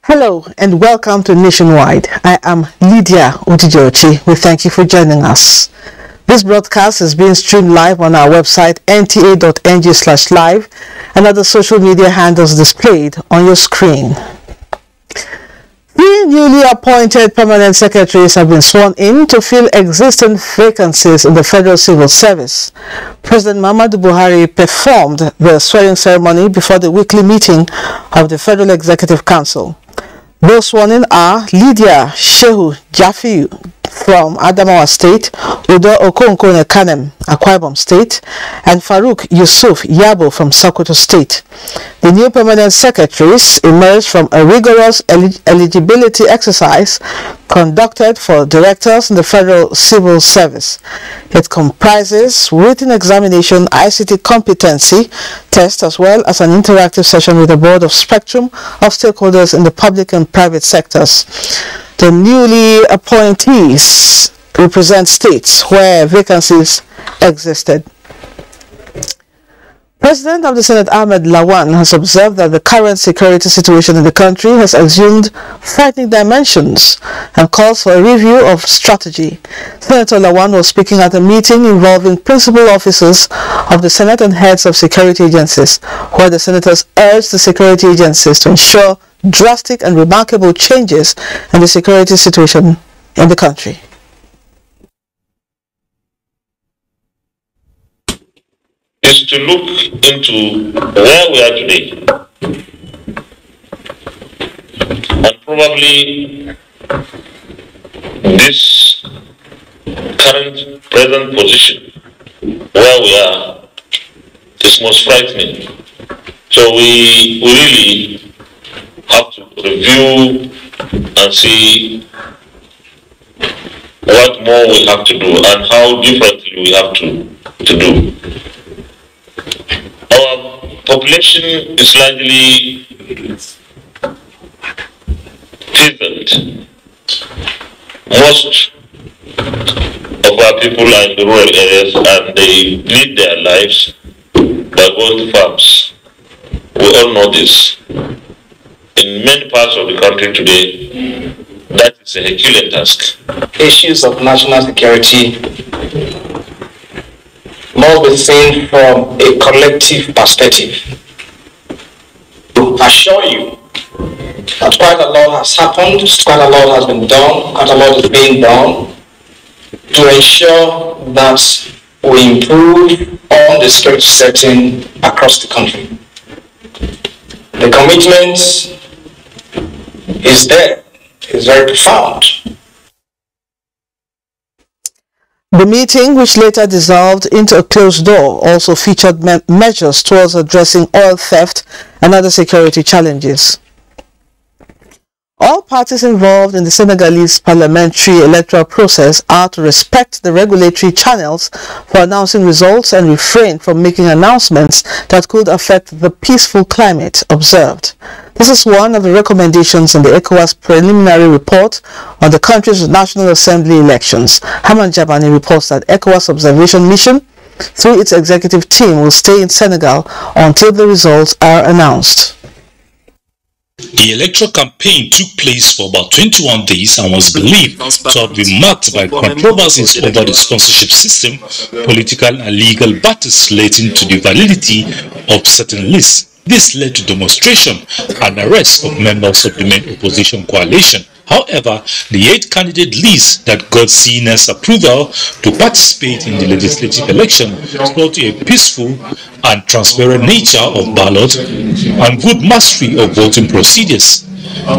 Hello and welcome to Nationwide. I am Lydia Otijochi. We thank you for joining us. This broadcast is being streamed live on our website nta.ng/live and other social media handles displayed on your screen. Three newly appointed permanent secretaries have been sworn in to fill existing vacancies in the Federal Civil Service. President Muhammadu Buhari performed the swearing ceremony before the weekly meeting of the Federal Executive Council. Those sworn in are Lydia Shehu Jafiu from Adamawa State, Udo Okonkwo Kanem, Akwa Ibom State, and Farouk Yusuf Yabo from Sokoto State. The new permanent secretaries emerged from a rigorous eligibility exercise conducted for directors in the Federal Civil Service. It comprises written examination, ICT competency test, as well as an interactive session with a broad spectrum of stakeholders in the public and private sectors. The newly appointees represent states where vacancies existed. President of the Senate Ahmed Lawan has observed that the current security situation in the country has assumed frightening dimensions and calls for a review of strategy. Senator Lawan was speaking at a meeting involving principal officers of the Senate and heads of security agencies, where the senators urged the security agencies to ensure drastic and remarkable changes in the security situation in the country. Is to look into where we are today and probably this current present position where we are is most frightening. So we really have to review and see what more we have to do and how differently we have to do. Our population is largely peasant. Most of our people are in the rural areas and they lead their lives by going to farms. We all know this. In many parts of the country today, that is a Herculean task. Issues of national security must be seen from a collective perspective. To assure you that quite a lot has happened, quite a lot has been done, quite a lot is being done to ensure that we improve on the security setting across the country. The commitment is there, is very profound. The meeting, which later dissolved into a closed door, also featured measures towards addressing oil theft and other security challenges. All parties involved in the Senegalese parliamentary electoral process are to respect the regulatory channels for announcing results and refrain from making announcements that could affect the peaceful climate observed. This is one of the recommendations in the ECOWAS preliminary report on the country's National Assembly elections. Haman Jabani reports that ECOWAS observation mission through its executive team will stay in Senegal until the results are announced. The electoral campaign took place for about 21 days and was believed to have been marked by controversies over the sponsorship system, political and legal battles relating to the validity of certain lists. This led to demonstration and arrest of members of the main opposition coalition. However, the 8 candidate list that got CNS approval to participate in the legislative election sought a peaceful and transparent nature of ballot and good mastery of voting procedures.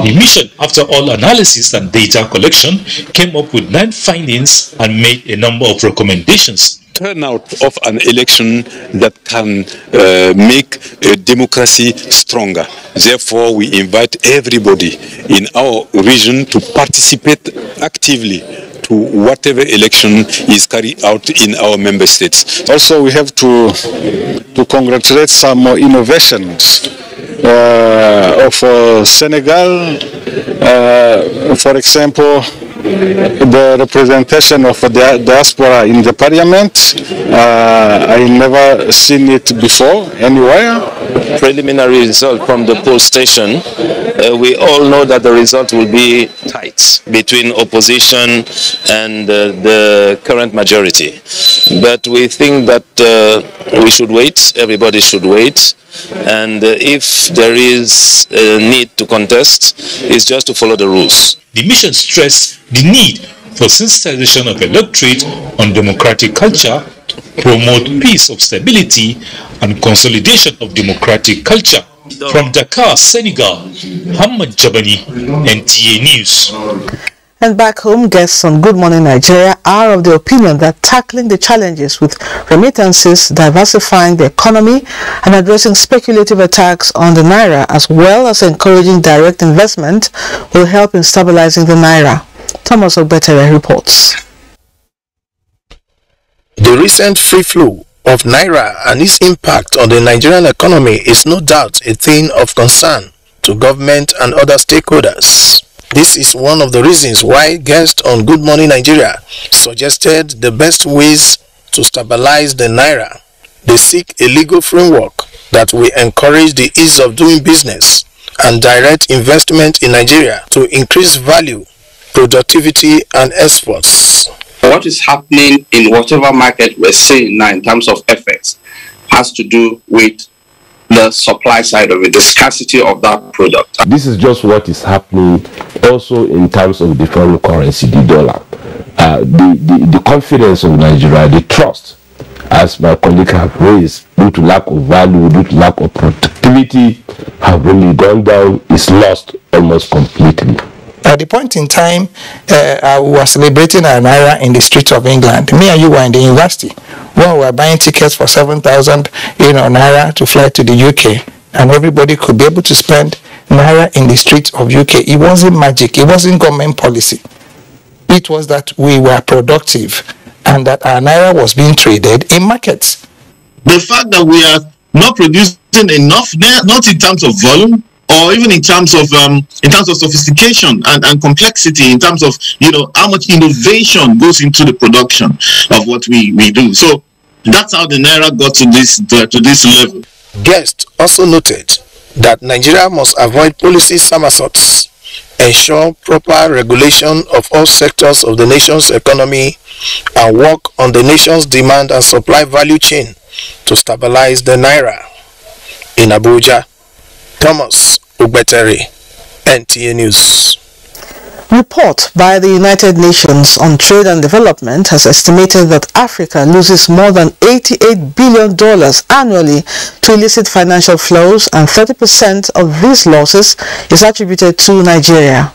The mission, after all analysis and data collection, came up with 9 findings and made a number of recommendations. Turnout of an election that can make a democracy stronger. Therefore, we invite everybody in our region to participate actively to whatever election is carried out in our member states. Also, we have to congratulate some more innovations of Senegal, for example, the representation of the diaspora in the parliament. I never seen it before anywhere. Preliminary result from the poll station, we all know that the result will be tight between opposition and the current majority. But we think that we should wait, everybody should wait, and if there is a need to contest, it's just to follow the rules. The mission stressed the need for sensitization of electorate on democratic culture, promote peace of stability and consolidation of democratic culture. From Dakar, Senegal, Hamad Jabani, NTA News. And back home, guests on Good Morning Nigeria are of the opinion that tackling the challenges with remittances, diversifying the economy, and addressing speculative attacks on the Naira, as well as encouraging direct investment, will help in stabilizing the Naira. Thomas Ogbetere reports. The recent free flow of Naira and its impact on the Nigerian economy is no doubt a thing of concern to government and other stakeholders. This is one of the reasons why guests on Good Morning Nigeria suggested the best ways to stabilize the Naira. They seek a legal framework that will encourage the ease of doing business and direct investment in Nigeria to increase value, productivity and exports. What is happening in whatever market we're seeing now in terms of effects has to do with the supply side of it, the scarcity of that product. This is just what is happening also in terms of the foreign currency, the dollar. The confidence of Nigeria, the trust, as my colleague have raised, due to lack of value, due to lack of productivity, have really gone down, is lost almost completely. At the point in time, we were celebrating our Naira in the streets of England. Me and you were in the university when we were buying tickets for 7,000 Naira to fly to the UK, and everybody could be able to spend Naira in the streets of UK. It wasn't magic. It wasn't government policy. It was that we were productive and that our Naira was being traded in markets. The fact that we are not producing enough, not in terms of volume, or even in terms of sophistication and complexity, in terms of how much innovation goes into the production of what we do. So that's how the Naira got to this level. Guests also noted that Nigeria must avoid policy somersaults, ensure proper regulation of all sectors of the nation's economy, and work on the nation's demand and supply value chain to stabilize the Naira. In Abuja, Thomas Ogbetere, NTA News. Report by the United Nations on Trade and Development has estimated that Africa loses more than $88 billion annually to illicit financial flows, and 30% of these losses is attributed to Nigeria.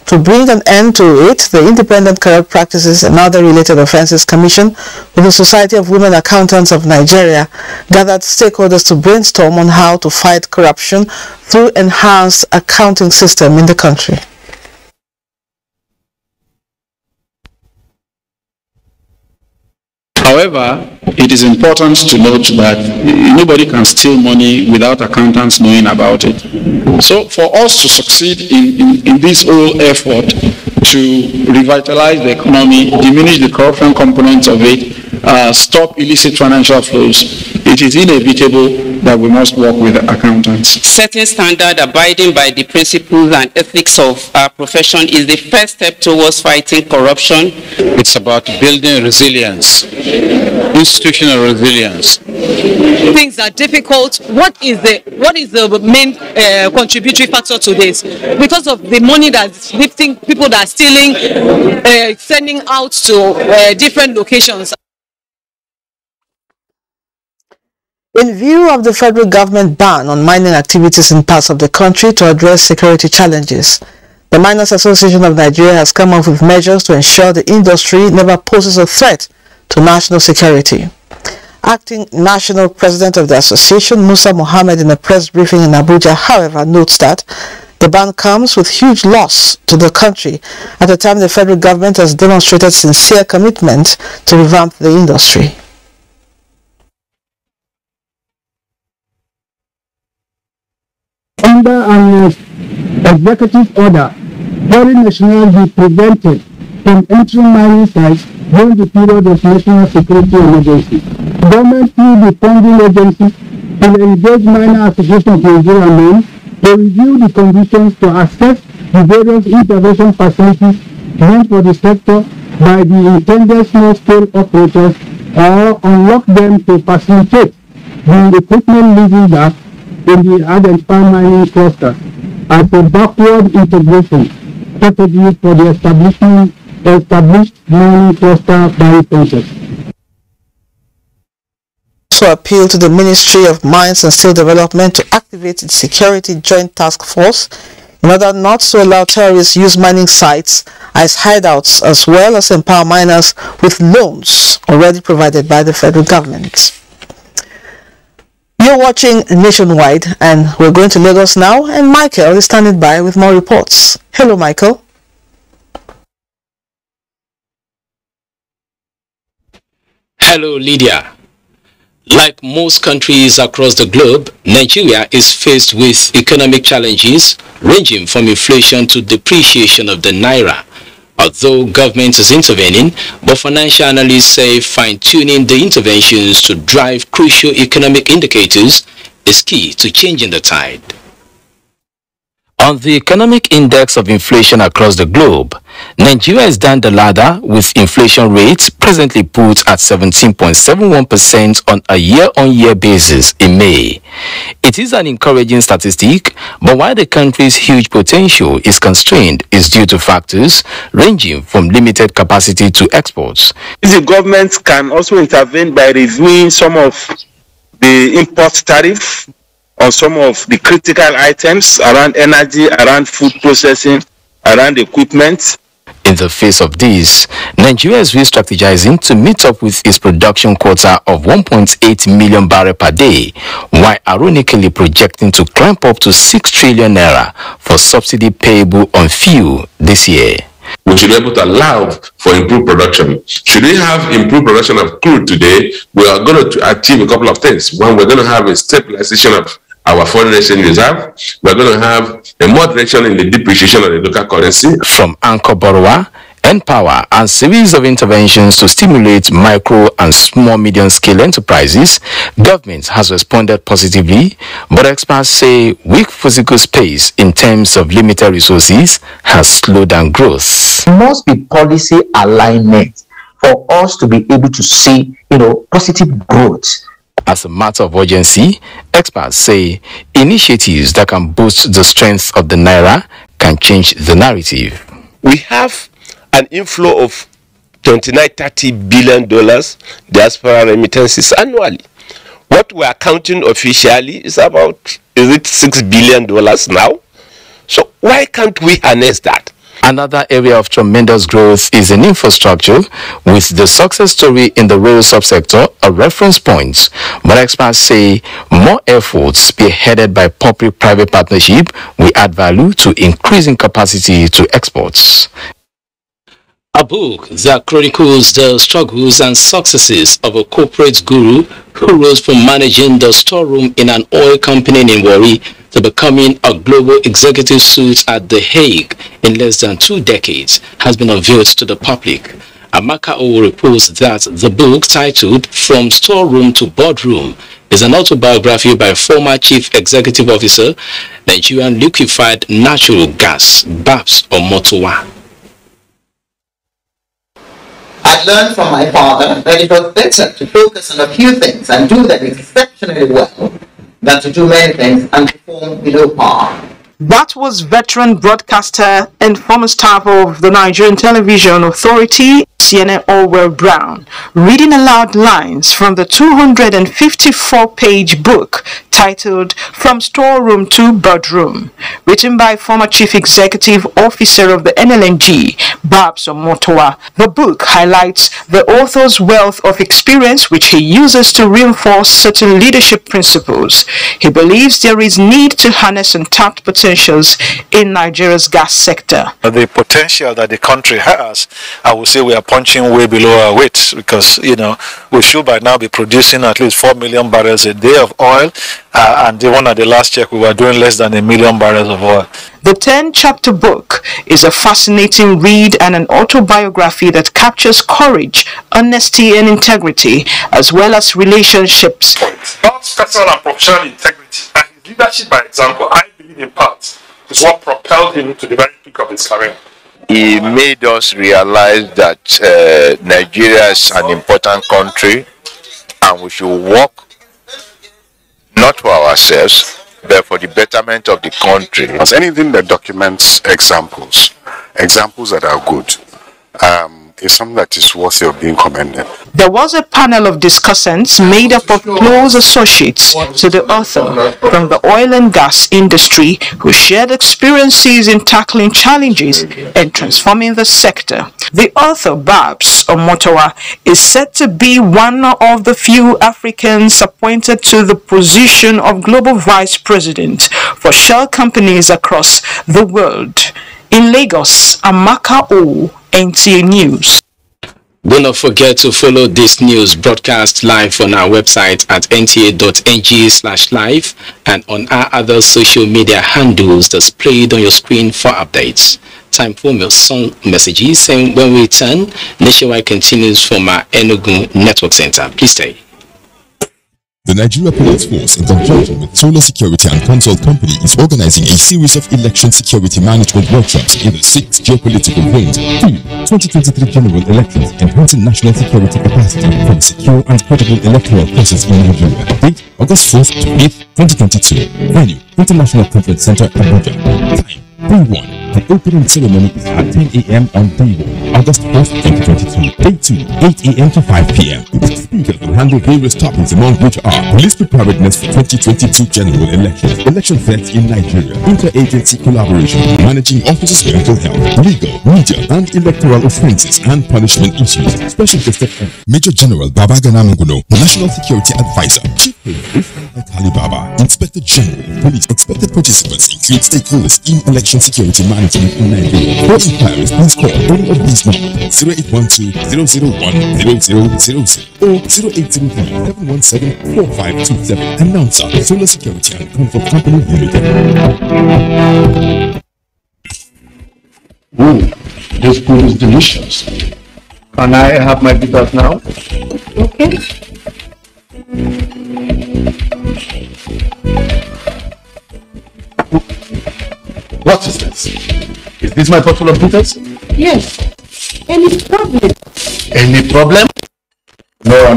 To bring an end to it, the Independent Corrupt Practices and Other Related Offences Commission with the Society of Women Accountants of Nigeria gathered stakeholders to brainstorm on how to fight corruption through enhanced accounting system in the country. However, it is important to note that nobody can steal money without accountants knowing about it. So for us to succeed in this whole effort to revitalize the economy, diminish the corruption components of it, stop illicit financial flows, it is inevitable that we must work with accountants. Setting standard, abiding by the principles and ethics of our profession is the first step towards fighting corruption. It's about building resilience, institutional resilience. Things are difficult. What is the main contributory factor to this? Because of the money that's lifting, people that are stealing, sending out to different locations. In view of the federal government ban on mining activities in parts of the country to address security challenges, the Miners Association of Nigeria has come up with measures to ensure the industry never poses a threat to national security. Acting National President of the Association, Musa Mohammed, in a press briefing in Abuja, however, notes that the ban comes with huge loss to the country at a time the federal government has demonstrated sincere commitment to revamp the industry. Under an executive order, foreign nationals be prevented from entering mining sites during the period of national security emergency. Government through the funding agency will engage Miner Association of Nigeria men to review the conditions to assess the various intervention facilities meant for the sector by the intended small-scale operators or unlock them to facilitate the equipment leasing gap in the identified mining cluster as a backward integration strategy for the established mining cluster by concept. Also appeal to the Ministry of Mines and Steel Development to activate its Security Joint Task Force in order not to allow terrorists use mining sites as hideouts, as well as empower miners with loans already provided by the federal government. You're watching Nationwide, and we're going to Lagos now, and Michael is standing by with more reports. Hello, Michael. Hello, Lydia. Like most countries across the globe, Nigeria is faced with economic challenges ranging from inflation to depreciation of the naira. Although government is intervening, but financial analysts say fine-tuning the interventions to drive crucial economic indicators is key to changing the tide. On the economic index of inflation across the globe, Nigeria is down the ladder with inflation rates presently put at 17.71% on a year-on-year basis in May. It is an encouraging statistic, but while the country's huge potential is constrained, is due to factors ranging from limited capacity to exports. The government can also intervene by reviewing some of the import tariff on some of the critical items around energy, around food processing, around equipment. In the face of this, Nigeria is re-strategizing to meet up with its production quota of 1.8 million barrels per day, while ironically projecting to climb up to 6 trillion naira for subsidy payable on fuel this year. We should be able to allow for improved production. Should we have improved production of crude today, we are going to achieve a couple of things. One, we're going to have a stabilization of our foreign exchange reserve. We're going to have a moderation in the depreciation of the local currency. From anchor borrower, N-Power, and series of interventions to stimulate micro and small medium scale enterprises, government has responded positively, but experts say weak physical space in terms of limited resources has slowed down growth. There must be policy alignment for us to be able to see, positive growth. As a matter of urgency, experts say initiatives that can boost the strength of the naira can change the narrative. We have an inflow of $29-30 billion diaspora remittances annually. What we are counting officially is about, $6 billion now? So why can't we harness that? Another area of tremendous growth is in infrastructure, with the success story in the rail subsector a reference point. But experts say more efforts spearheaded by public-private partnership will add value to increasing capacity to exports. A book that chronicles the struggles and successes of a corporate guru who rose from managing the storeroom in an oil company in Warri to becoming a global executive suit at The Hague in less than 2 decades has been unveiled to the public. Amaka O reports that the book, titled From Storeroom to Boardroom, is an autobiography by former Chief Executive Officer, Nigerian Liquefied Natural Gas, Babs Omotowa. I learned from my father that it was better to focus on a few things and do them exceptionally well than to do many things and perform below par. That was veteran broadcaster and former staff of the Nigerian Television Authority, CNN Orwell Brown, reading aloud lines from the 254-page book titled From Storeroom to Boardroom, written by former Chief Executive Officer of the NLNG, Babs Omotowa. The book highlights the author's wealth of experience, which he uses to reinforce certain leadership principles. He believes there is need to harness untapped potentials in Nigeria's gas sector. The potential that the country has, I would say we are punching way below our weight, because we should by now be producing at least 4 million barrels a day of oil, and even at the last check we were doing less than 1 million barrels of oil. The 10-chapter book is a fascinating read and an autobiography that captures courage, honesty and integrity, as well as relationships. God's personal and professional integrity and his leadership by example, I believe in part, is what propelled him to the very peak of his career. He made us realize that Nigeria is an important country and we should work not for ourselves but for the betterment of the country. As anything that documents examples that are good, is something that is worthy of being commended. There was a panel of discussants made up of close associates to the author from the oil and gas industry who shared experiences in tackling challenges and transforming the sector. The author, Babs Omotowa, is said to be one of the few Africans appointed to the position of Global Vice President for shell companies across the world. In Lagos, Amaka O, NTA News. Do not forget to follow this news broadcast live on our website at nta.ng/live and on our other social media handles displayed on your screen for updates. Time for your song messages, and when we return, Nationwide continues from our Enugu Network Center. Please stay. The Nigeria Police Force, in conjunction with Solar Security and Consult Company, is organizing a series of election security management workshops in the 6 geopolitical zones. 2023 general elections, enhancing national security capacity for the secure and credible electoral process in Nigeria. Date, August 4th to 8th, 2022. Venue, International Conference Center, Abuja. Time, Day 1. The opening ceremony is at 10 a.m. on Day 1, August 1st, 2022. Day 2, 8 a.m. to 5 p.m. The speakers will handle various topics, among which are police preparedness for 2022 general elections, election threats in Nigeria, interagency collaboration, managing officers' mental health, legal, media, and electoral offences and punishment issues. Special guest Major General Babagana Munguno, National Security Advisor, Chief Police Ali Baba, Inspector General of Police. Expected participants include stakeholders in election security management in Nigeria. For inquiries, please call any of these numbers: 0812-001-0000 or 0803-717-4527. Announcer, Solar Security and Comfort Company Limited. Ooh, this food is delicious. Can I have my bitters now? Okay. What is this? Is this my bottle of bitters? Yes. Any problem? Any problem? No.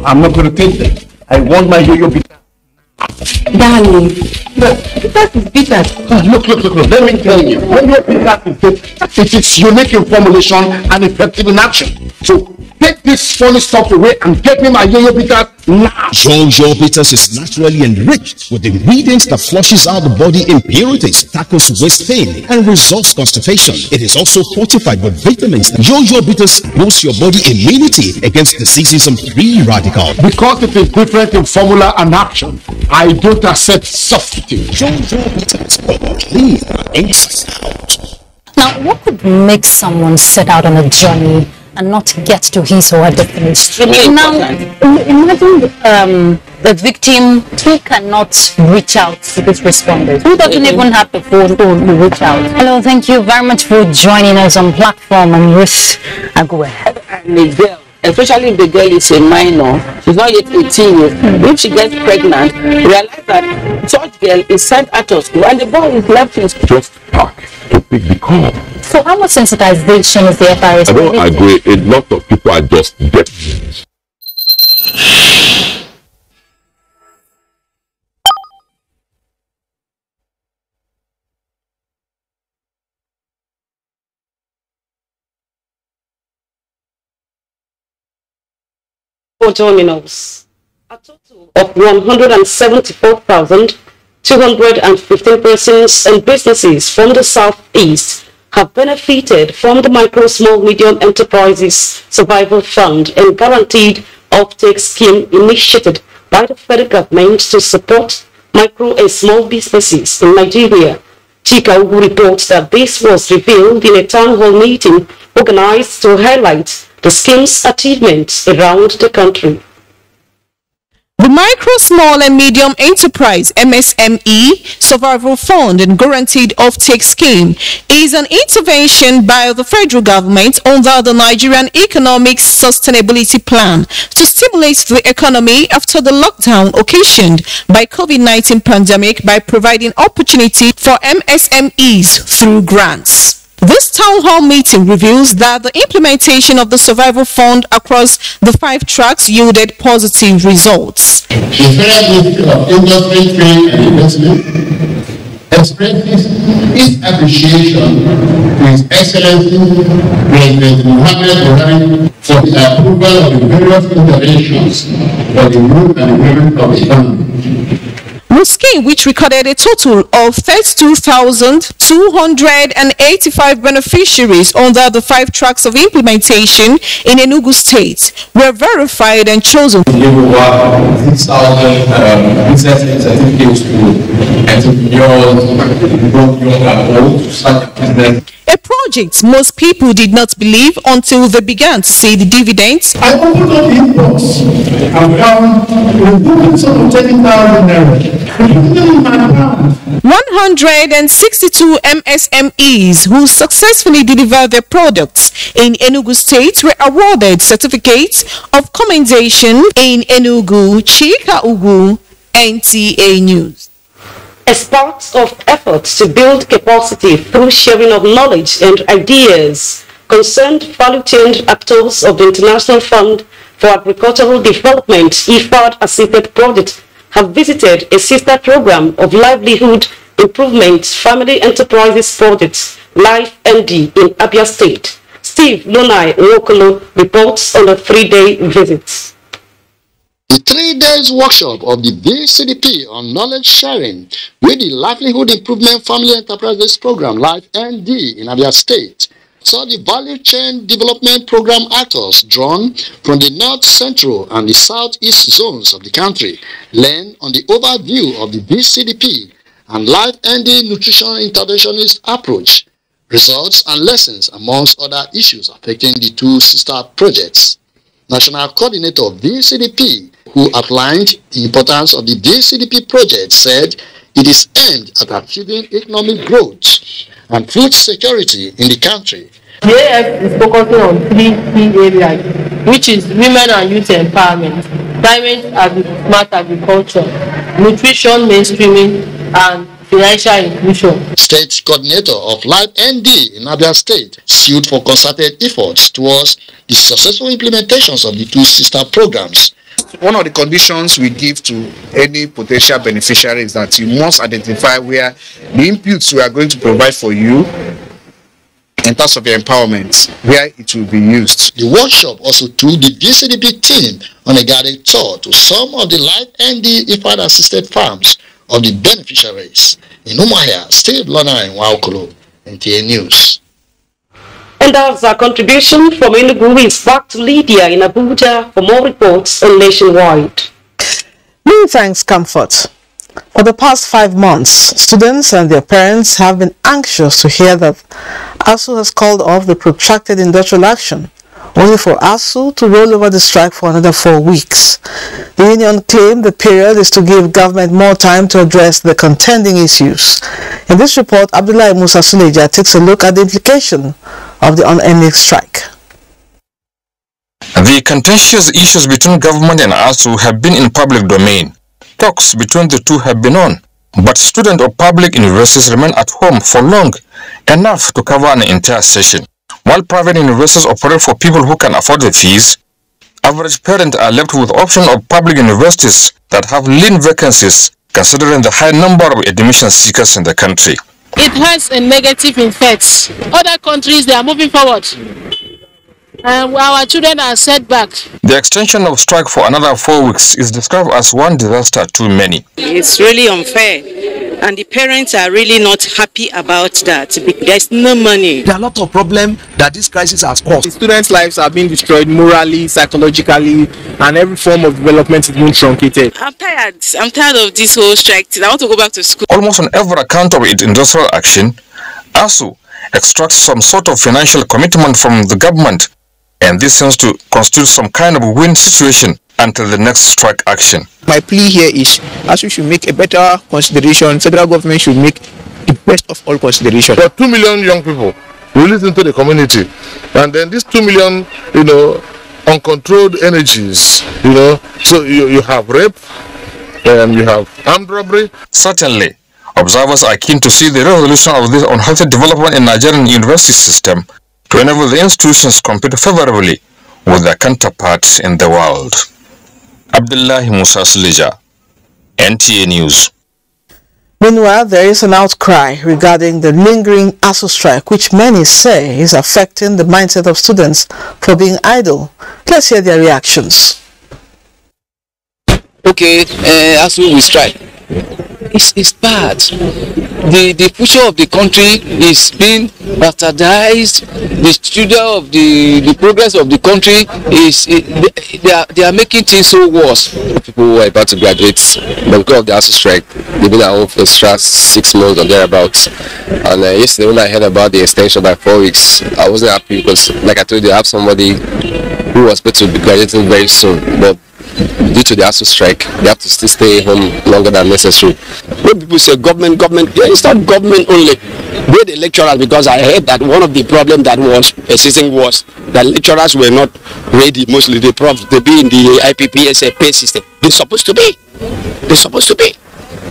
I'm not going to take them. I want my yo-yo bitter. Darling, but bitters is bitters. Look. Let me tell you. When your bitter is bitter, it is unique in formulation and effective in action. So take this funny stuff away and get me my yo-yo bitters now. Yo-yo bitters is naturally enriched with ingredients that flushes out the body impurities, tackles waist pain, and resolves constipation. It is also fortified with vitamins. Yo-yo bitters boosts your body immunity against diseases and free radicals. Because it is different in formula and action, I don't accept substitute. Yo-yo bitters, clean and inside out. Now, what could make someone set out on a journey and not get to his or her destination? Now, imagine the victim who cannot reach out to these responders, who doesn't even have the phone to reach out. Hello, thank you very much for joining us on platform. And Ruth Agwe. And the girl, especially if the girl is a minor, she's not yet 18 years, if she gets pregnant, realize that such girl is sent out of school and the boy is left in school. Just park to pick the call. So how much sensitization is the FRS? I don't agree. A lot of people are just deaf. for joining us. A total of 174,215 persons and businesses from the Southeast have benefited from the Micro, Small, Medium Enterprises Survival Fund and Guaranteed Offtake Scheme initiated by the federal government to support micro and small businesses in Nigeria. Chika Ugu reports that this was revealed in a town hall meeting organized to highlight the scheme's achievements around the country. The Micro, Small and Medium Enterprise MSME Survival Fund and Guaranteed Offtake Scheme is an intervention by the federal government under the Nigerian Economic Sustainability Plan to stimulate the economy after the lockdown occasioned by COVID-19 pandemic by providing opportunity for MSMEs through grants. This town hall meeting reveals that the implementation of the survival fund across the 5 tracks yielded positive results. The Federal Ministry of Industry, Trade and Investment expresses its appreciation to His Excellency President Muhammad Buhari for the approval of the various interventions for the growth and development of the economy. The scheme, which recorded a total of 32,285 beneficiaries under the 5 tracks of implementation in Enugu State, were verified and chosen. Give over 6,000 business certificates to entrepreneurs, both young and old, to start a business. A project most people did not believe until they began to see the dividends. I opened up the inbox and found a book sort of 30,000 naira. 162 MSMEs who successfully delivered their products in Enugu State were awarded certificates of commendation in Enugu. Chika Ugu, NTA News. As part of efforts to build capacity through sharing of knowledge and ideas, concerned value chain actors of the International Fund for Agricultural Development IFAD assisted project have visited a sister program of livelihood improvement family enterprises projects, Life ND in Abia State. Steve Lunai Nwokolo reports on a 3-day visit. The 3 days workshop of the BCDP on knowledge sharing with the Livelihood Improvement Family Enterprises Program, Life ND in Abia State, saw the value chain development program actors drawn from the north, central, and the southeast zones of the country learn on the overview of the BCDP and Life ND nutrition interventionist approach, results and lessons amongst other issues affecting the 2 sister projects. National coordinator of BCDP, who outlined the importance of the BCDP project, said it is aimed at achieving economic growth and food security in the country. The AF is focusing on 3 key areas, which is women and youth empowerment, climate and smart agriculture, nutrition mainstreaming, and financial inclusion. State coordinator of Life ND in Abia State sued for concerted efforts towards the successful implementations of the 2 sister programs. One of the conditions we give to any potential beneficiary is that you must identify where the inputs we are going to provide for you in terms of your empowerment, where it will be used. The workshop also took the BCDP team on a guided tour to some of the Life ND IFAD assisted farms of the beneficiaries. In Umuahia, Steve Lona in Nwokolo, NTA News. And that's our contribution from Enugu. Is back to Lydia in Abuja for more reports on Nationwide. Many thanks, Comfort. For the past 5 months, students and their parents have been anxious to hear that ASU has called off the protracted industrial action, only for ASU to roll over the strike for another 4 weeks. The union claimed the period is to give government more time to address the contending issues. In this report, Abdullahi Musa Suleja takes a look at the implication of the unending strike. The contentious issues between government and ASU have been in public domain. Talks between the two have been on, but students of public universities remain at home for long, enough to cover an entire session. While private universities operate for people who can afford the fees, average parents are left with option of public universities that have lean vacancies, considering the high number of admission seekers in the country. It has a negative effect. Other countries, they are moving forward. Our children are set back. The extension of strike for another 4 weeks is described as one disaster too many. It's really unfair, and the parents are really not happy about that. There's no money. There are a lot of problems that this crisis has caused. The students' lives are being destroyed morally, psychologically, and every form of development is being truncated. I'm tired. I'm tired of this whole strike thing. I want to go back to school. Almost on every account of its industrial action, ASU extracts some sort of financial commitment from the government, and this seems to constitute some kind of win situation until the next strike action. My plea here is ASU should make a better consideration. Federal government should make the best of all consideration. There are 2 million young people released into the community, and then these 2 million, uncontrolled energies, so you have rape, you have armed robbery. Certainly, observers are keen to see the resolution of this unhealthy development in Nigerian university system to enable the institutions compete favorably with their counterparts in the world. Abdullahi Musa Suleja, NTA News. Meanwhile, there is an outcry regarding the lingering ASU strike, which many say is affecting the mindset of students for being idle. Let's hear their reactions. Okay, ASU will strike. It's bad. The future of the country is being bastardized. The future of the progress of the country is they are making things so worse. People who are about to graduate, but because of the ASU strike, they've been at home for extra 6 months or thereabouts. And yesterday when I heard about the extension by 4 weeks, I wasn't happy because, like I told you, I have somebody who was supposed to be graduating very soon, but due to the ASU strike, they have to still stay home longer than necessary. When people say government, it's not government only. With the lecturers, because I heard that one of the problems that was persisting was that lecturers were not ready. Mostly the profs, they be in the IPPS pay system. They're supposed to be.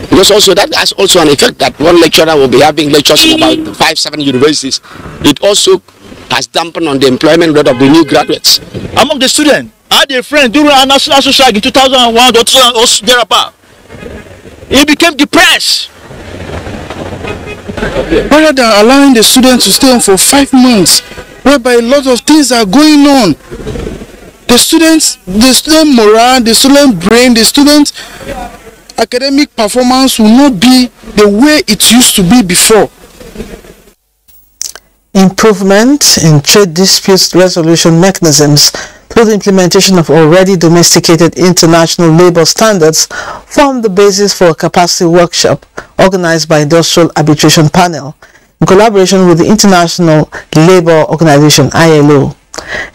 Because also that has also an effect that one lecturer will be having lectures in about 5-7 universities. It also has dampened on the employment rate of the new graduates. Among the students, I had a friend during an ASU strike in 2001 or 2000 or thereabout. He became depressed. Rather than allowing the students to stay on for 5 months, whereby a lot of things are going on, the student morale, the student brain, the student academic performance will not be the way it used to be before. Improvement in trade dispute resolution mechanisms through the implementation of already domesticated international labor standards formed the basis for a capacity workshop organized by Industrial Arbitration Panel in collaboration with the International Labour Organization (ILO).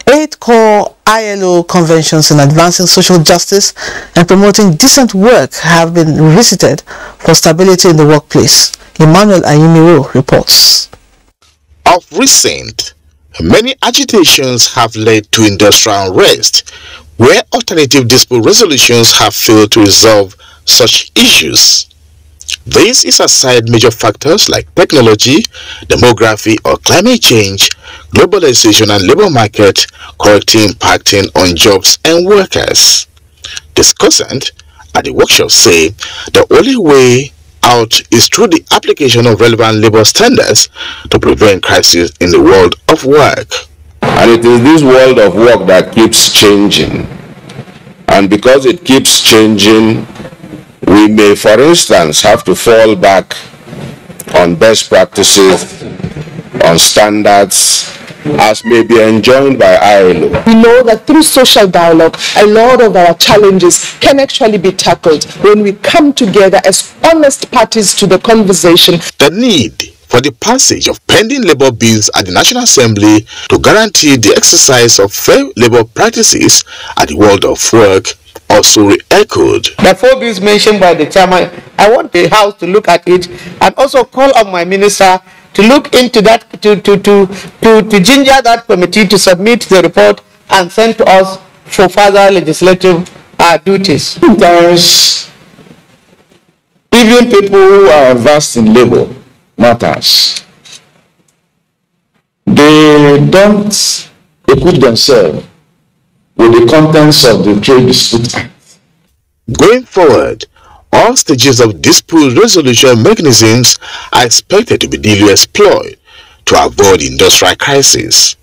8 core ILO conventions in advancing social justice and promoting decent work have been revisited for stability in the workplace. Emmanuel Ayimiro reports. Of recent, many agitations have led to industrial unrest, where alternative dispute resolutions have failed to resolve such issues. This is aside major factors like technology, demography or climate change, globalization and labor market correctly impacting on jobs and workers. Discussants at the workshop say the only way out is through the application of relevant labor standards to prevent crisis in the world of work. And it is this world of work that keeps changing. And because it keeps changing, we may, for instance, have to fall back on best practices, on standards, as may be enjoined by ILO. We know that through social dialogue, a lot of our challenges can actually be tackled when we come together as honest parties to the conversation. The need for the passage of pending labor bills at the National Assembly to guarantee the exercise of fair labor practices at the world of work also re-echoed. The 4 bills mentioned by the chairman, I want the House to look at it and also call on my minister to look into that, to ginger that committee to submit the report and send to us for further legislative duties. Sometimes, even people who are versed in labor matters, they don't equip themselves with the contents of the Trade Dispute Act. Going forward, all stages of dispute resolution mechanisms are expected to be duly explored to avoid industrial crisis.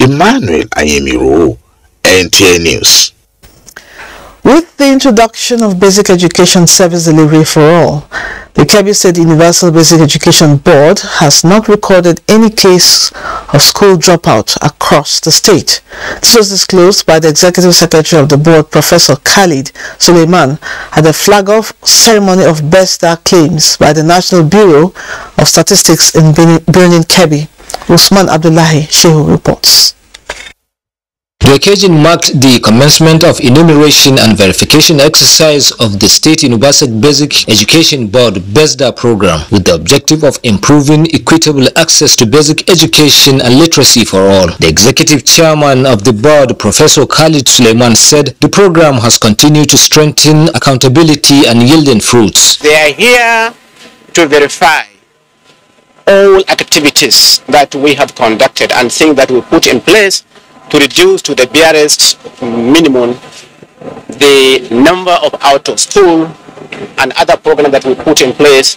Emmanuel Ayemiro, NTA News. With the introduction of Basic Education Service Delivery for All, the Kebbi State Universal Basic Education Board has not recorded any case of school dropout across the state. This was disclosed by the Executive Secretary of the Board, Professor Khalid Suleiman, at the flag-off ceremony of Best Star Claims by the National Bureau of Statistics in Birnin Kebbi. Usman Abdullahi Shehu reports. The occasion marked the commencement of enumeration and verification exercise of the State Universal Basic Education Board BESDA program with the objective of improving equitable access to basic education and literacy for all. The executive chairman of the board, Professor Khalid Suleiman, said the program has continued to strengthen accountability and yielding fruits. They are here to verify all activities that we have conducted and things that we put in place to reduce to the barest minimum the number of out of school and other programs that we put in place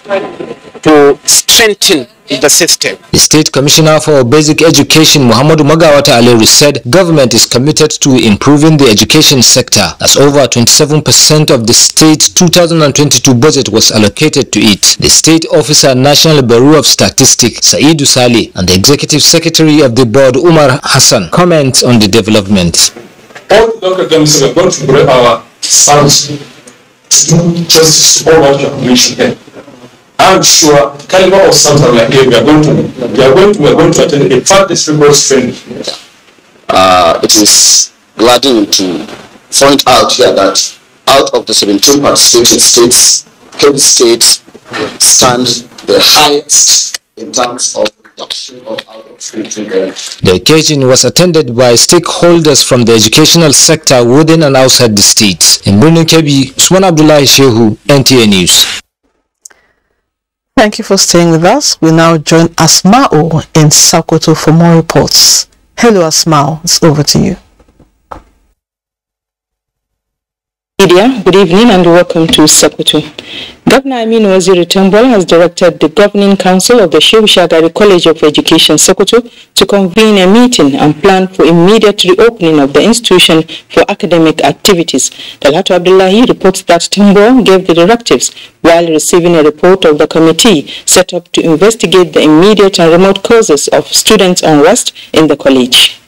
to strengthen the system. The State Commissioner for Basic Education, Muhammadu Magawata Aliru, said government is committed to improving the education sector as over 27% of the state's 2022 budget was allocated to it. The State Officer, National Bureau of Statistics, Saidu Saleh, and the Executive Secretary of the board, Umar Hassan, comment on the development. All the local governments are going to bring our service to do justice to all what you have mentioned here. I'm sure the caliber of something like here we are going to attend a far district training. It is gladdening to point out here that out of the 17 participating states, Kebbi State stands the highest in terms of reduction of out of school children. The occasion was attended by stakeholders from the educational sector within and outside the state. In Birnin Kebbi, Usman Abdullahi Shehu, NTA News. Thank you for staying with us. We now join Asma'u in Sokoto for more reports. Hello Asma'u, it's over to you. Media, good evening and welcome to Sokoto. Governor Aminu Waziri Tambol has directed the Governing Council of the Shehu Shagari College of Education, Sokoto, to convene a meeting and plan for immediate reopening of the institution for academic activities. Dalhatu Abdullahi reports that Tambol gave the directives while receiving a report of the committee set up to investigate the immediate and remote causes of students' unrest in the college.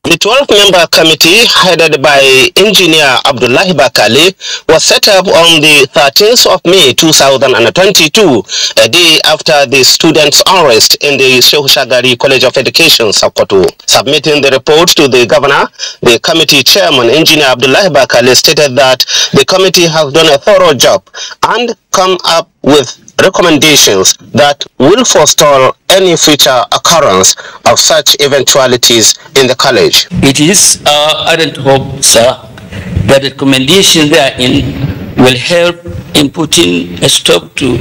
The 12-member committee, headed by Engineer Abdullahi Bakali, was set up on the 13th of May 2022, a day after the students' unrest in the Shehu Shagari College of Education, Sokoto. Submitting the report to the governor, the committee chairman, Engineer Abdullahi Bakali, stated that the committee has done a thorough job and come up with recommendations that will forestall any future occurrence of such eventualities in the college. It is our ardent hope, sir, that the recommendation therein will help in putting a stop to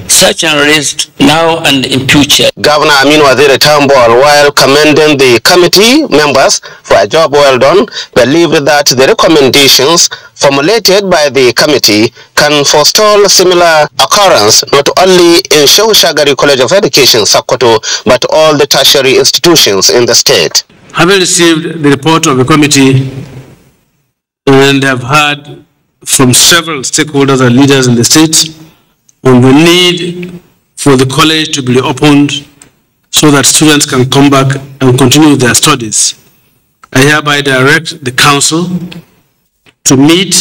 such unrest now and in future. Governor Aminu Waziri Tambol, while commending the committee members for a job well done, believed that the recommendations formulated by the committee can forestall similar occurrence not only in Shehu Shagari College of Education, Sokoto, but all the tertiary institutions in the state. Having received the report of the committee and have heard from several stakeholders and leaders in the state on the need for the college to be reopened so that students can come back and continue their studies, I hereby direct the council to meet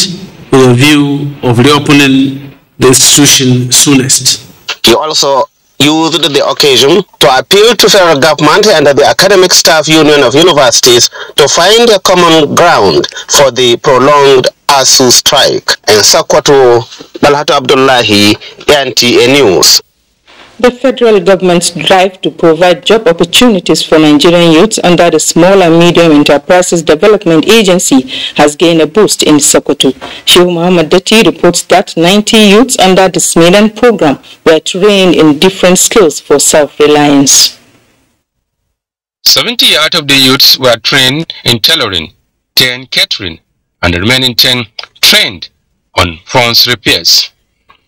with a view of reopening the institution soonest. He also used the occasion to appeal to federal government and the Academic Staff Union of Universities to find a common ground for the prolonged ASU strike. In Sokoto, Dalhatu Abdullahi, NTA News. The federal government's drive to provide job opportunities for Nigerian youths under the Small and Medium Enterprises Development Agency has gained a boost in Sokoto. Shehu Muhammad Dati reports that 90 youths under the Smilan program were trained in different skills for self-reliance. 70 out of the youths were trained in tailoring, 10 catering, and the remaining 10 trained on phones repairs.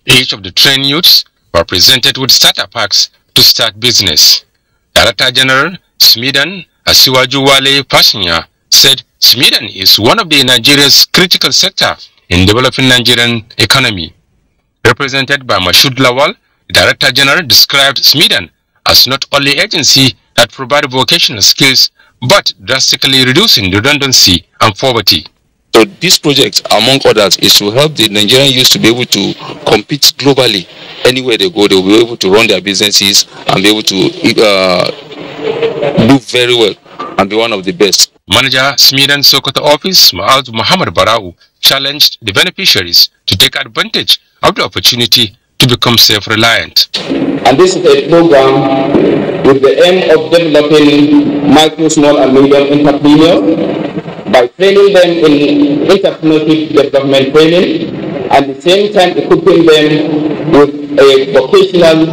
Each of the trained youths were presented with starter packs to start business. Director General, Smidan, Asiwaju Wale Pasanya, said SMIDAN is one of the Nigeria's critical sector in developing Nigerian economy. Represented by Mashud Lawal, the Director General described SMIDAN as not only agency that provide vocational skills, but drastically reducing redundancy and poverty. So this project, among others, is to help the Nigerian youth to be able to compete globally. Anywhere they go, they will be able to run their businesses and be able to do very well and be one of the best. Manager SMIDAN Sokoto office, Maaz Muhammad Barau, challenged the beneficiaries to take advantage of the opportunity to become self-reliant. And this is a program with the aim of developing micro, small and medium entrepreneurs by training them in entrepreneurship development training, and at the same time equipping them with a vocational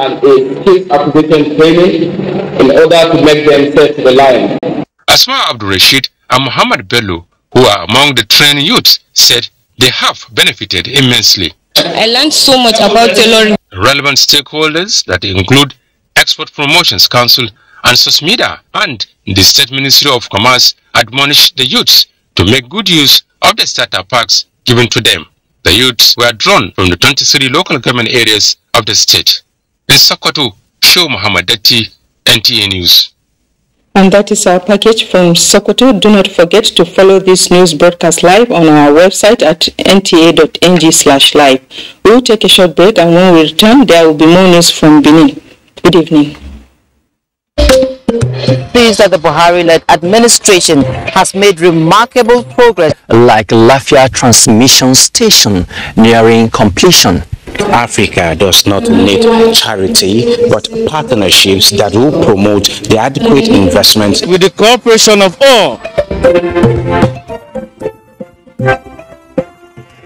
and a skills acquisition training in order to make them self-reliant. Asma Abdul Rashid and Muhammad Bello, who are among the trained youths, said they have benefited immensely. I learned so much about tailoring. Relevant stakeholders that include Export Promotions Council and SOSMIDA and the State Ministry of Commerce admonished the youths to make good use of the starter packs given to them. The youths were drawn from the 23 local government areas of the state. In Sokoto, Show Muhammad Datti, NTA News. And that is our package from Sokoto. Do not forget to follow this news broadcast live on our website at nta.ng/live. We'll take a short break, and when we return, there will be more news from Benin. Good evening. Pleased that the Buhari-led administration has made remarkable progress, like Lafia Transmission Station nearing completion. Africa does not need charity, but partnerships that will promote the adequate investment with the cooperation of all.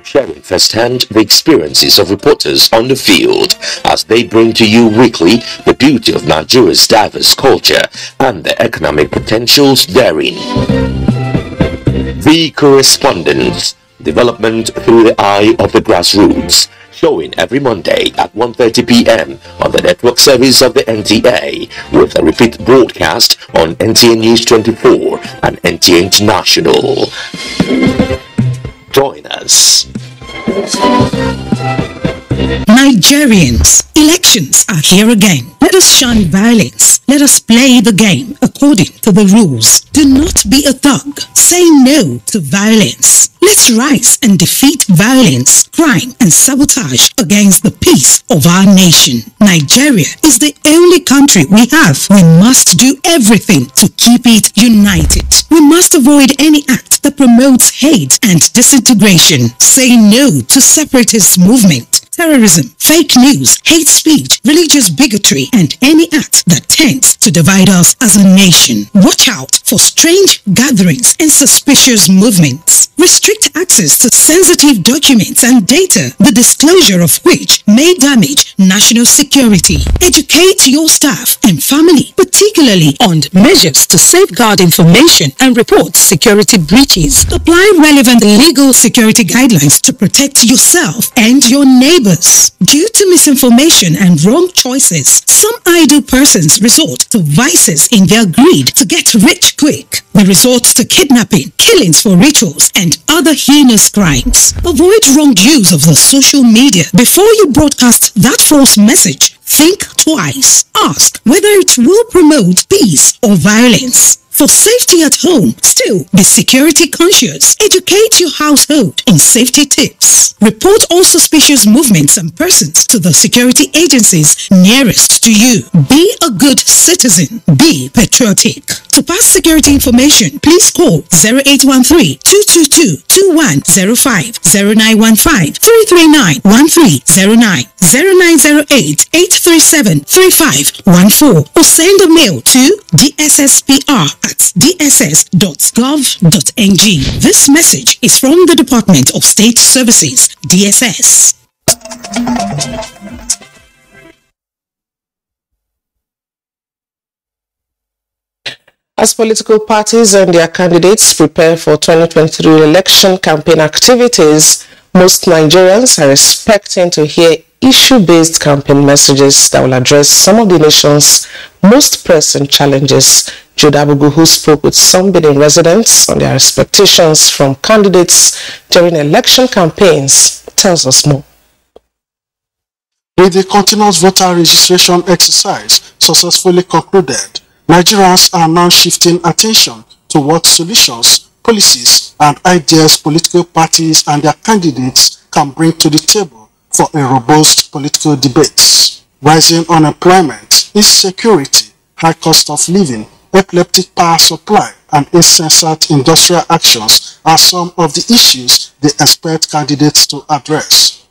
Sharing firsthand the experiences of reporters on the field as they bring to you weekly the beauty of Nigeria's diverse culture and the economic potentials therein. The Correspondence, development through the eye of the grassroots, showing every Monday at 1:30 p.m. on the network service of the NTA, with a repeat broadcast on NTA News 24 and NTA International. Join us. Nigerians, elections are here again. Let us shun violence. Let us play the game according to the rules. Do not be a thug. Say no to violence. Let's rise and defeat violence, crime, and sabotage against the peace of our nation. Nigeria is the only country we have. We must do everything to keep it united. We must avoid any act that promotes hate and disintegration. Say no to separatist movement, terrorism, fake news, hate speech, religious bigotry, and any act that tends to divide us as a nation. Watch out for strange gatherings and suspicious movements. Restrict access to sensitive documents and data, the disclosure of which may damage national security. Educate your staff and family, particularly on measures to safeguard information and report security breaches. Apply relevant legal security guidelines to protect yourself and your neighbors. Due to misinformation and wrong choices, some idle persons resort to vices in their greed to get rich quick. They resort to kidnapping, killings for rituals, and other heinous crimes. Avoid wrong use of the social media. Before you broadcast that false message, think twice. Ask whether it will promote peace or violence. For safety at home, still be security conscious. Educate your household on safety tips. Report all suspicious movements and persons to the security agencies nearest to you. Be a good citizen. Be patriotic. To pass security information, please call 0813-222-2105, 0915-339-1309, 0908-837-3514, or send a mail to dsspr@dss.gov.ng. This message is from the Department of State Services, DSS. As political parties and their candidates prepare for 2023 election campaign activities, most Nigerians are expecting to hear issue-based campaign messages that will address some of the nation's most pressing challenges. Jude Abugu, who spoke with some Benin residents on their expectations from candidates during election campaigns, tells us more. With the continuous voter registration exercise successfully concluded, Nigerians are now shifting attention to what solutions, policies, and ideas political parties and their candidates can bring to the table for a robust political debate. Rising unemployment, insecurity, high cost of living, epileptic power supply, and insensate industrial actions are some of the issues they expect candidates to address.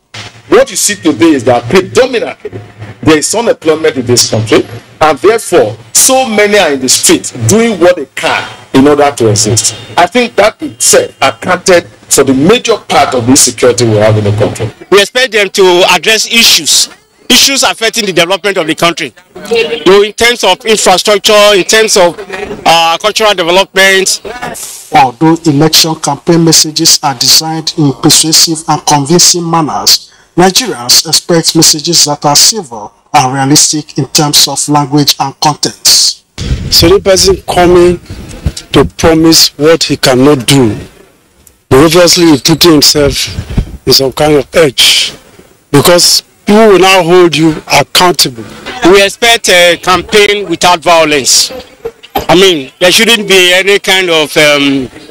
What you see today is that predominantly there is unemployment in this country, and therefore so many are in the street doing what they can in order to exist. I think that itself accounted for the major part of the insecurity we have in the country. We expect them to address issues affecting the development of the country. In terms of infrastructure, in terms of cultural development. Although election campaign messages are designed in persuasive and convincing manners, Nigerians expect messages that are civil and realistic in terms of language and contents. So the person coming to promise what he cannot do, but obviously he put himself in some kind of edge, because people will now hold you accountable. We expect a campaign without violence. I mean, there shouldn't be any kind of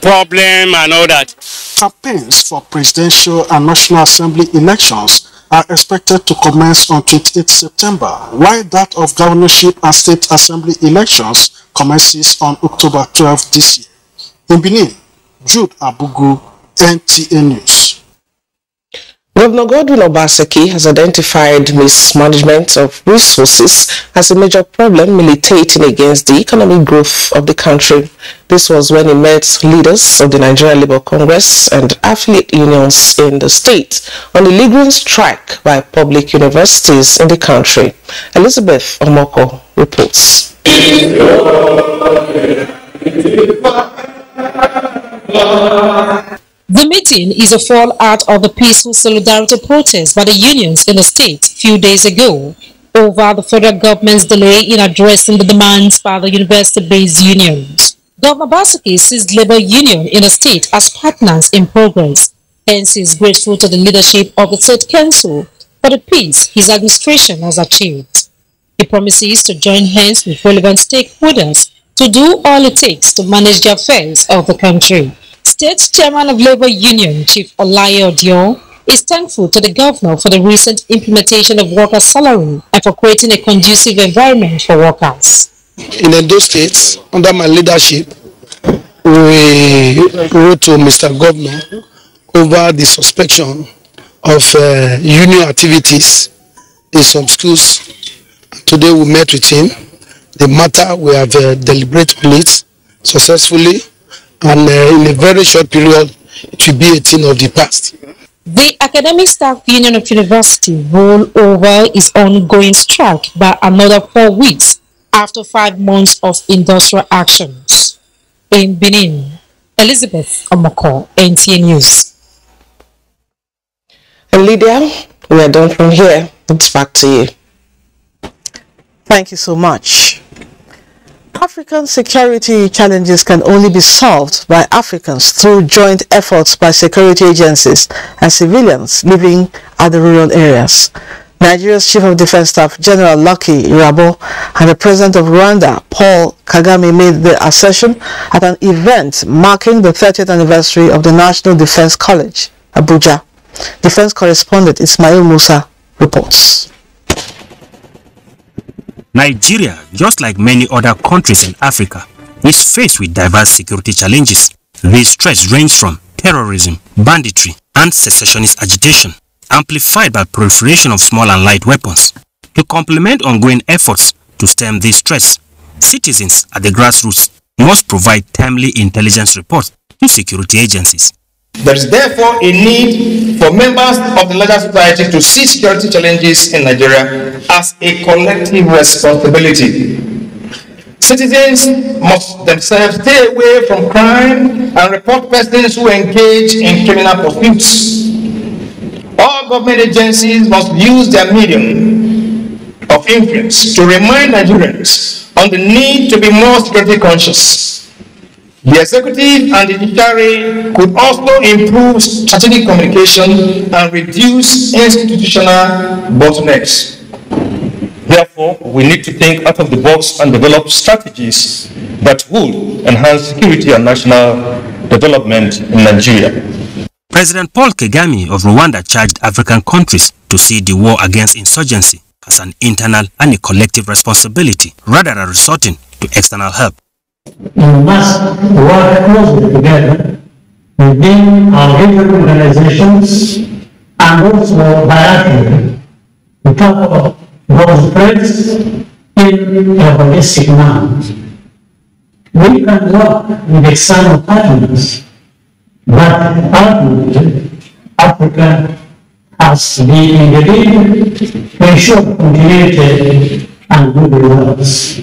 problem and all that. Campaigns for presidential and National Assembly elections are expected to commence on 28 September, while that of governorship and state assembly elections commences on October 12 this year. In Benin, Jude Abugu, NTA News. Governor Godwin Obaseki has identified mismanagement of resources as a major problem militating against the economic growth of the country. This was when he met leaders of the Nigerian Labour Congress and affiliate unions in the state on the lingering strike by public universities in the country. Elizabeth Omoko reports. The meeting is a fallout of the peaceful solidarity protest by the unions in the state a few days ago over the federal government's delay in addressing the demands by the university-based unions. Governor Obaseki sees labor union in the state as partners in progress, hence he is grateful to the leadership of the state council for the peace his administration has achieved. He promises to join hands with relevant stakeholders to do all it takes to manage the affairs of the country. State Chairman of Labour Union, Chief Olaye Odio, is thankful to the governor for the recent implementation of workers' salary and for creating a conducive environment for workers. In Edo State, under my leadership, we wrote to Mr. Governor over the suspension of union activities in some schools. Today we met with him. The matter we have deliberated on it successfully, and in a very short period it will be a thing of the past. The Academic Staff Union of University rolled over its ongoing strike by another 4 weeks after 5 months of industrial actions. In Benin, Elizabeth Omoko, NTA News. And Lydia, we are done from here. It's back to you. Thank you so much. African security challenges can only be solved by Africans through joint efforts by security agencies and civilians living at the rural areas. Nigeria's Chief of Defense Staff General Lucky Irabo and the President of Rwanda, Paul Kagame, made the assertion at an event marking the 30th anniversary of the National Defense College, Abuja. Defense correspondent Ismail Musa reports. Nigeria, just like many other countries in Africa, is faced with diverse security challenges. These threats range from terrorism, banditry, and secessionist agitation, amplified by proliferation of small and light weapons. To complement ongoing efforts to stem these threats, citizens at the grassroots must provide timely intelligence reports to security agencies. There is therefore a need for members of the larger society to see security challenges in Nigeria as a collective responsibility. Citizens must themselves stay away from crime and report persons who engage in criminal pursuits. All All government agencies must use their medium of influence to remind Nigerians on the need to be more security conscious. The executive and the judiciary could also improve strategic communication and reduce institutional bottlenecks. Therefore, we need to think out of the box and develop strategies that will enhance security and national development in Nigeria. President Paul Kagame of Rwanda charged African countries to see the war against insurgency as an internal and a collective responsibility rather than resorting to external help. We must work closely together within our different organizations and also bilaterally to tackle those threats in a holistic manner. We can work with external partners, but ultimately Africa has to be in the lead to ensure continuity and good results.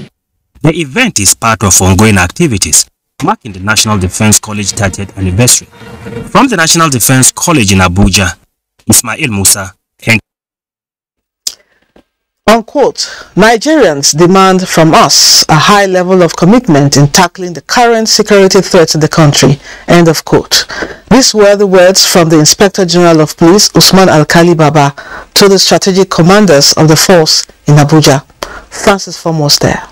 The event is part of ongoing activities marking the National Defense College 30th anniversary. From the National Defense College in Abuja, Ismail Musa. Unquote, Nigerians demand from us a high level of commitment in tackling the current security threats in the country. End of quote. These were the words from the Inspector General of Police, Usman Alkali Baba, to the strategic commanders of the force in Abuja. Francis Foremost there.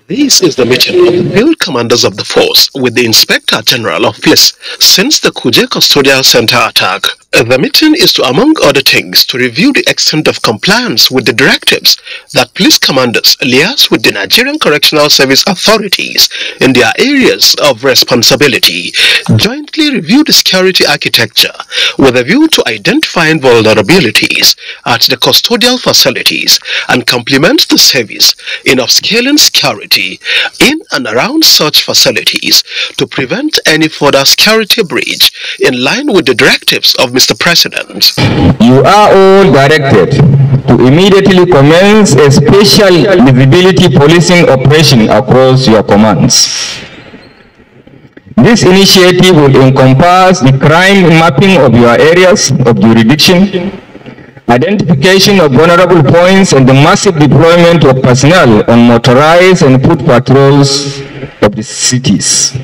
This is the meeting of the field commanders of the force with the Inspector General of Police since the Kuje Custodial Center attack. The meeting is to, among other things, to review the extent of compliance with the directives that police commanders liaise with the Nigerian Correctional Service authorities in their areas of responsibility, jointly review the security architecture with a view to identifying vulnerabilities at the custodial facilities and complement the service in upscaling security in and around such facilities to prevent any further security breach in line with the directives of Mr. President. You are all directed to immediately commence a special visibility policing operation across your commands. This initiative will encompass the crime mapping of your areas of jurisdiction, identification of vulnerable points, and the massive deployment of personnel on motorized and foot patrols of the cities.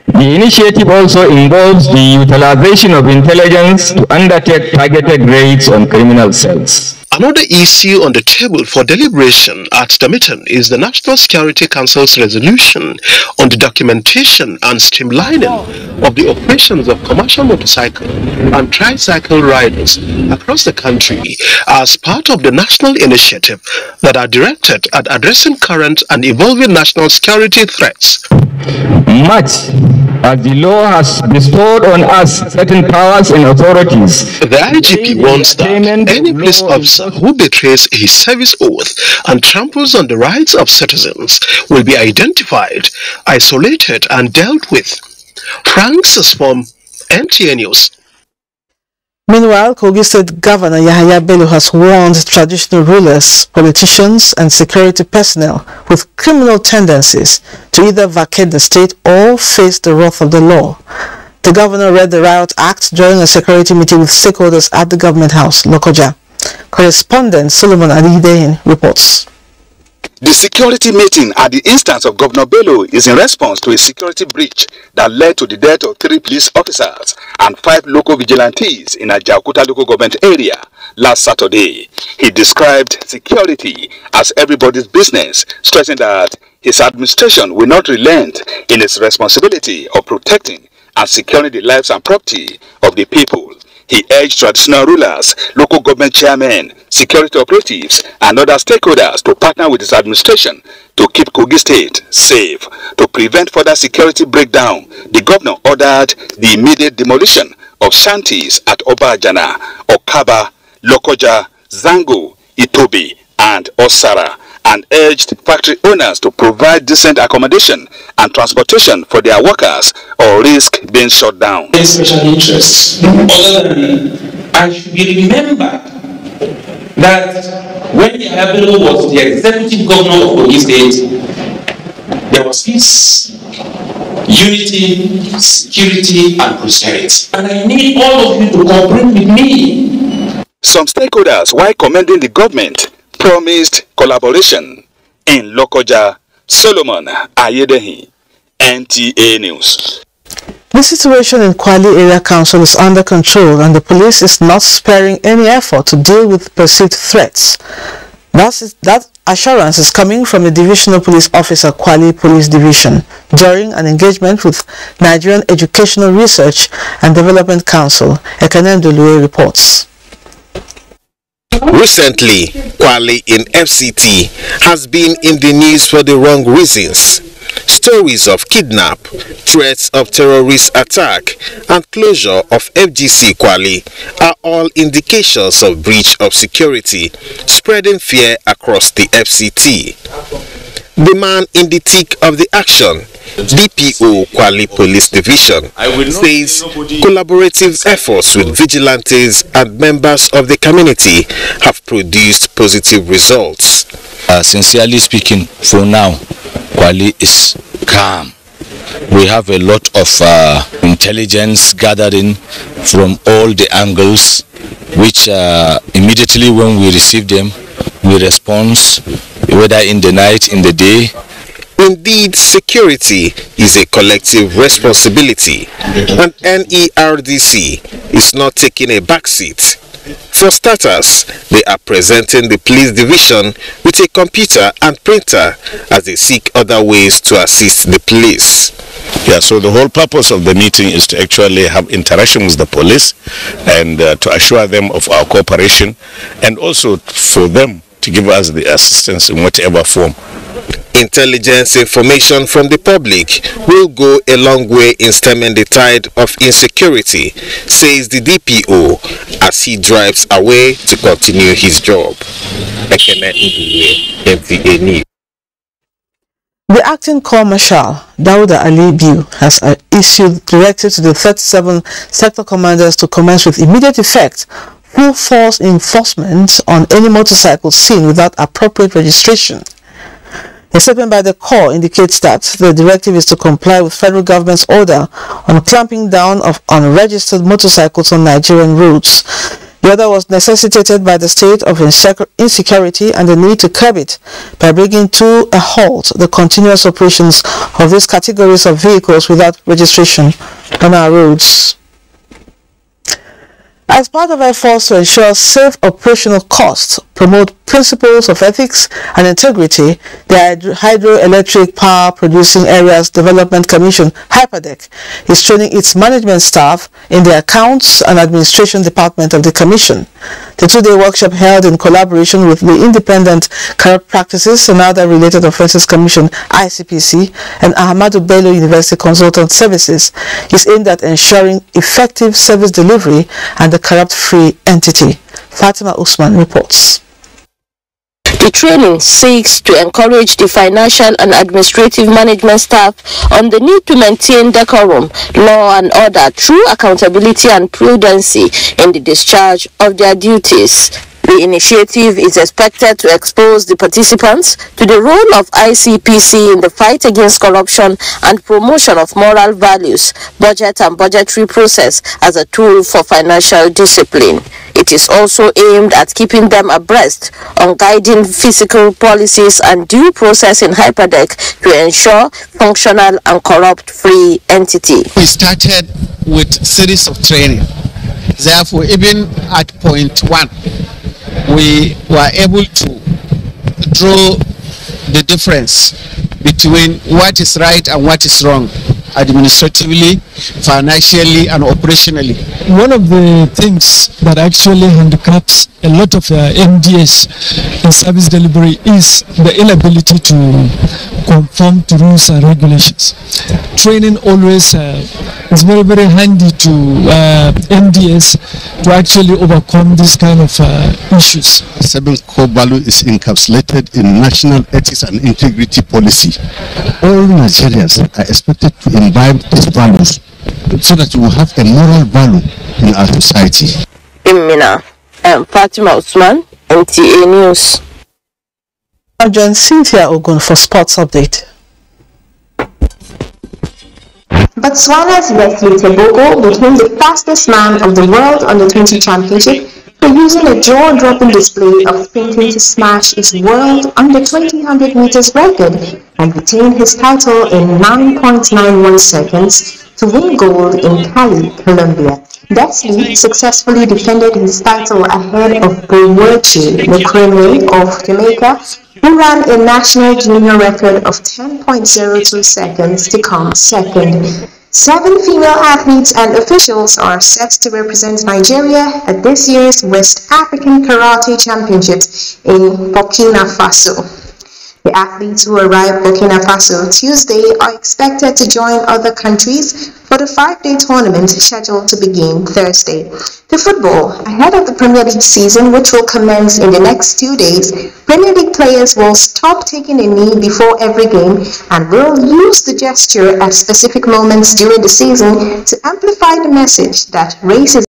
The initiative also involves the utilization of intelligence to undertake targeted raids on criminal cells. Another issue on the table for deliberation at the meeting is the National Security Council's resolution on the documentation and streamlining of the operations of commercial motorcycle and tricycle riders across the country as part of the national initiative that are directed at addressing current and evolving national security threats. Much as the law has bestowed on us certain powers and authorities, the IGP warns that any police officer who betrays his service oath and tramples on the rights of citizens will be identified, isolated, and dealt with. Francis from NTA News. Meanwhile, Kogi State Governor Yahaya Bello has warned traditional rulers, politicians and security personnel with criminal tendencies to either vacate the state or face the wrath of the law. The governor read the Riot Act during a security meeting with stakeholders at the Government House, Lokoja. Correspondent Solomon Alidein reports. The security meeting at the instance of Governor Bello is in response to a security breach that led to the death of 3 police officers and 5 local vigilantes in Ajaokuta local government area last Saturday. He described security as everybody's business, stressing that his administration will not relent in its responsibility of protecting and securing the lives and property of the people. He urged traditional rulers, local government chairmen, security operatives, and other stakeholders to partner with his administration to keep Kogi State safe. To prevent further security breakdown, the governor ordered the immediate demolition of shanties at Obajana, Okaba, Lokoja, Zango, Itobi, and Osara, and urged factory owners to provide decent accommodation and transportation for their workers or risk being shut down. Special interests, other than I should be remembered that when Yahaya Bello was the executive governor of Kogi State, there was peace unity, security, and prosperity. And I need all of you to cooperate with me. Some stakeholders, while commending the government, promised collaboration. In Lokoja, Solomon Ayedehi, NTA News. The situation in Kwali Area Council is under control and the police is not sparing any effort to deal with perceived threats. That assurance is coming from the Divisional Police Officer, Kwali Police Division, during an engagement with Nigerian Educational Research and Development Council. Ekanem Dolue reports. Recently, Kwali in FCT has been in the news for the wrong reasons. Stories of kidnap, threats of terrorist attack, and closure of FGC Kwali are all indications of breach of security, spreading fear across the FCT. The man in the thick of the action, DPO Kwali Police Division, says collaborative efforts with vigilantes and members of the community have produced positive results. Sincerely speaking, for now, Kwali is calm. We have a lot of intelligence gathering from all the angles, which immediately when we receive them, we respond, whether in the night, in the day. Indeed, security is a collective responsibility, and NERDC is not taking a backseat. For starters, they are presenting the police division with a computer and printer as they seek other ways to assist the police. Yeah, so the whole purpose of the meeting is to actually have interaction with the police and to assure them of our cooperation, and also for them to give us the assistance in whatever form. Intelligence information from the public will go a long way in stemming the tide of insecurity, says the DPO as he drives away to continue his job. NTA News. The acting Corps Marshal, Dauda Ali Biu, has issued directives to the 37 sector commanders to commence with immediate effect full force enforcement on any motorcycle seen without appropriate registration. A statement by the Corps indicates that the directive is to comply with federal government's order on clamping down of unregistered motorcycles on Nigerian roads. The order was necessitated by the state of insecurity and the need to curb it by bringing to a halt the continuous operations of these categories of vehicles without registration on our roads. As part of efforts to ensure safe operational costs, promote principles of ethics and integrity, the Hydroelectric Power Producing Areas Development Commission, HYPADEC, is training its management staff in the Accounts and Administration Department of the Commission. The two-day workshop held in collaboration with the Independent Corrupt Practices and Other Related Offences Commission, ICPC, and Ahmadu Bello University Consultant Services is aimed at ensuring effective service delivery and a corrupt-free entity. Fatima Usman reports. The training seeks to encourage the financial and administrative management staff on the need to maintain decorum, law and order through accountability and prudency in the discharge of their duties. The initiative is expected to expose the participants to the role of ICPC in the fight against corruption and promotion of moral values, budget and budgetary process as a tool for financial discipline. It is also aimed at keeping them abreast on guiding fiscal policies and due process in HYPADEC to ensure functional and corrupt-free entity. We started with a series of training. Therefore, even at point 1, we were able to draw the difference between what is right and what is wrong, administratively, financially, and operationally. One of the things that actually handicaps a lot of MDS in service delivery is the inability to conform to rules and regulations. Training always is very, very handy to MDS to actually overcome this kind of issues. 7 core value is encapsulated in national ethics and integrity policy. All Nigerians are expected to imbibe these values so that we will have a moral value in our society. In Mina, I'm Fatima Usman, NTA News. Now join Cynthia Ogun for sports update. Botswana's Wesley Tebogo became the fastest man of the World Under-20 Championship for using a jaw-dropping display of sprinting to smash his World Under-20 100 meters record and retain his title in 9.91 seconds to win gold in Cali, Colombia. Wesley successfully defended his title ahead of Bowerchi Mokreme of Jamaica, who ran a national junior record of 10.02 seconds to come second. 7 female athletes and officials are set to represent Nigeria at this year's West African Karate Championships in Burkina Faso. The athletes who arrive Burkina Faso Tuesday are expected to join other countries for the 5-day tournament scheduled to begin Thursday. To football, ahead of the Premier League season, which will commence in the next 2 days, Premier League players will stop taking a knee before every game and will use the gesture at specific moments during the season to amplify the message that racism